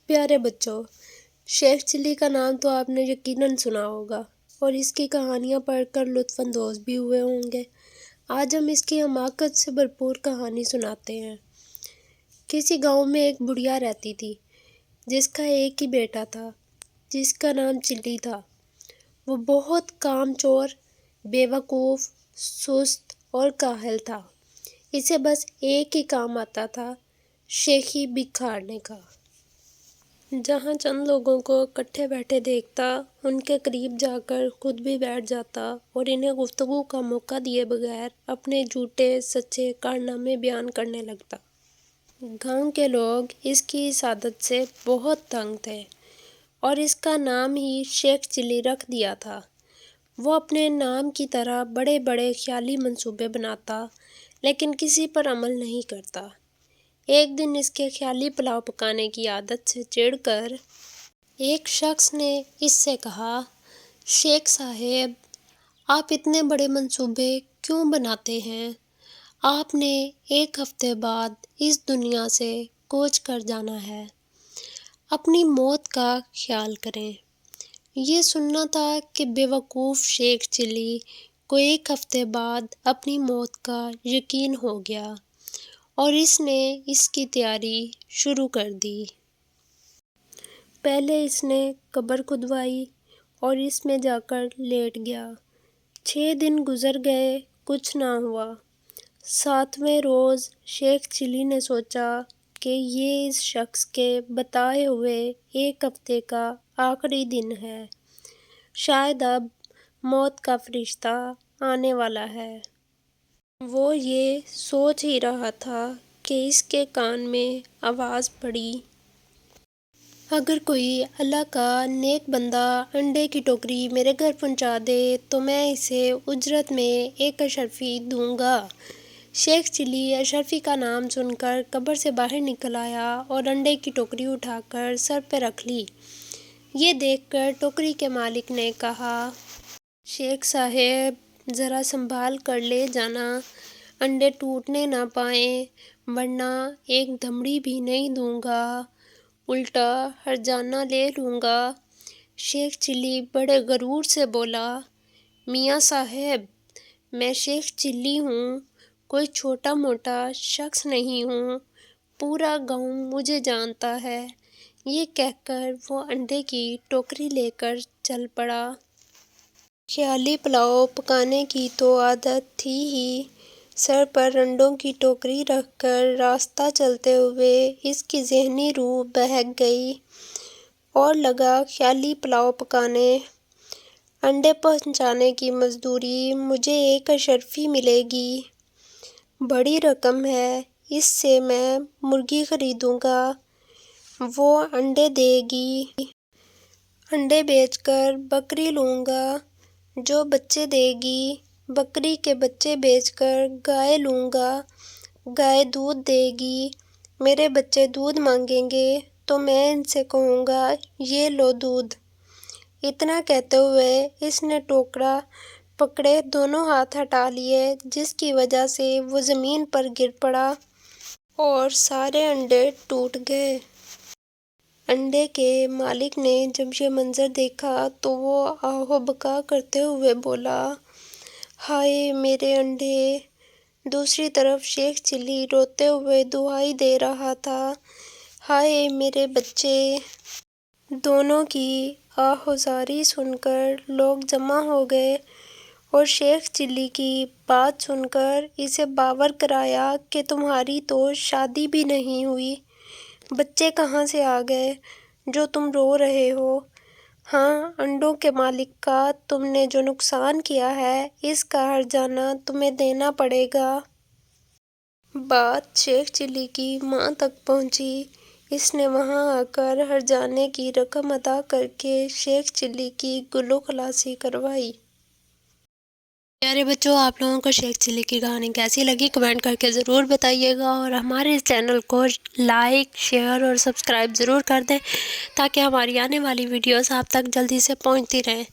پیارے بچوں، شیخ چلی کا نام تو آپ نے یقیناً سنا ہوگا اور اس کی کہانیاں پڑھ کر لطف اندوز بھی ہوئے ہوں گے۔ آج ہم اس کی حماقت سے بھرپور کہانی سناتے ہیں۔ کسی گاؤں میں ایک بڑھیا رہتی تھی جس کا ایک ہی بیٹا تھا، جس کا نام چلی تھا۔ وہ بہت کام چور، بے وقوف، سست اور کاہل تھا۔ اسے بس ایک ہی کام آتا تھا، شیخی بکھارنے کا۔ جہاں چند لوگوں کو اکٹھے بیٹھے دیکھتا، ان کے قریب جا کر خود بھی بیٹھ جاتا اور انہیں گفتگو کا موقع دیے بغیر اپنے جھوٹے سچے کارنامے بیان کرنے لگتا۔ گاؤں کے لوگ اس کی اس عادت سے بہت تنگ تھے اور اس کا نام ہی شیخ چلی رکھ دیا تھا۔ وہ اپنے نام کی طرح بڑے بڑے خیالی منصوبے بناتا لیکن کسی پر عمل نہیں کرتا۔ ایک دن اس کے خیالی پلاؤ پکانے کی عادت سے چڑ کر ایک شخص نے اس سے کہا، شیخ صاحب، آپ اتنے بڑے منصوبے کیوں بناتے ہیں؟ آپ نے ایک ہفتے بعد اس دنیا سے کوچ کر جانا ہے۔ اپنی موت کا خیال کریں۔ یہ سننا تھا کہ بے وقوف شیخ چلی کو ایک ہفتے بعد اپنی موت کا یقین ہو گیا اور اس نے اس کی تیاری شروع کر دی۔ پہلے اس نے قبر کھدوائی اور اس میں جا کر لیٹ گیا۔ 6 دن گزر گئے، کچھ نہ ہوا۔ 7ویں روز شیخ چلی نے سوچا کہ یہ اس شخص کے بتائے ہوئے ایک ہفتے کا آخری دن ہے، شاید اب موت کا فرشتہ آنے والا ہے۔ وہ یہ سوچ ہی رہا تھا کہ اس کے کان میں آواز پڑی، اگر کوئی اللہ کا نیک بندہ انڈے کی ٹوکری میرے گھر پہنچا دے تو میں اسے اجرت میں 1 اشرفی دوں گا۔ شیخ چلی اشرفی کا نام سن کر قبر سے باہر نکل آیا اور انڈے کی ٹوکری اٹھا کر سر پہ رکھ لی۔ یہ دیکھ کر ٹوکری کے مالک نے کہا، شیخ صاحب، ذرا سنبھال کر لے جانا، انڈے ٹوٹنے نہ پائیں ورنہ ایک دھمڑی بھی نہیں دوں گا، الٹا ہرجانہ لے لوں گا۔ شیخ چلی بڑے غرور سے بولا، میاں صاحب، میں شیخ چلی ہوں، کوئی چھوٹا موٹا شخص نہیں ہوں، پورا گاؤں مجھے جانتا ہے۔ یہ کہہ کر وہ انڈے کی ٹوکری لے کر چل پڑا۔ خیالی پلاؤ پکانے کی تو عادت تھی ہی، سر پر انڈوں کی ٹوکری رکھ کر راستہ چلتے ہوئے اس کی ذہنی روح بہک گئی اور لگا خیالی پلاؤ پکانے۔ انڈے پہنچانے کی مزدوری مجھے 1 اشرفی ملے گی، بڑی رقم ہے، اس سے میں مرغی خریدوں گا، وہ انڈے دے گی، انڈے بیچ کر بکری لوں گا، جو بچے دے گی، بکری کے بچے بیچ کر گائے لوں گا، گائے دودھ دے گی، میرے بچے دودھ مانگیں گے تو میں ان سے کہوں گا، یہ لو دودھ۔ اتنا کہتے ہوئے اس نے ٹوکرا پکڑے دونوں ہاتھ ہٹا لیے، جس کی وجہ سے وہ زمین پر گر پڑا اور سارے انڈے ٹوٹ گئے۔ انڈے کے مالک نے جب یہ منظر دیکھا تو وہ آہ و بکا کرتے ہوئے بولا، ہائے میرے انڈے! دوسری طرف شیخ چلی روتے ہوئے دہائی دے رہا تھا، ہائے میرے بچے! دونوں کی آہ و زاری سن کر لوگ جمع ہو گئے اور شیخ چلی کی بات سن کر اسے باور کرایا کہ تمہاری تو شادی بھی نہیں ہوئی، بچے کہاں سے آ گئے جو تم رو رہے ہو؟ ہاں، انڈوں کے مالک کا تم نے جو نقصان کیا ہے اس کا ہرجانہ تمہیں دینا پڑے گا۔ بات شیخ چلی کی ماں تک پہنچی، اس نے وہاں آ کر ہرجانے کی رقم ادا کر کے شیخ چلی کی گلو خلاصی کروائی۔ پیارے بچوں، آپ لوگوں کو شیخ چلی کی کہانی کیسی لگی کمنٹ کر کے ضرور بتائیے گا اور ہمارے اس چینل کو لائک، شیئر اور سبسکرائب ضرور کر دیں تاکہ ہماری آنے والی ویڈیوز آپ تک جلدی سے پہنچتی رہیں۔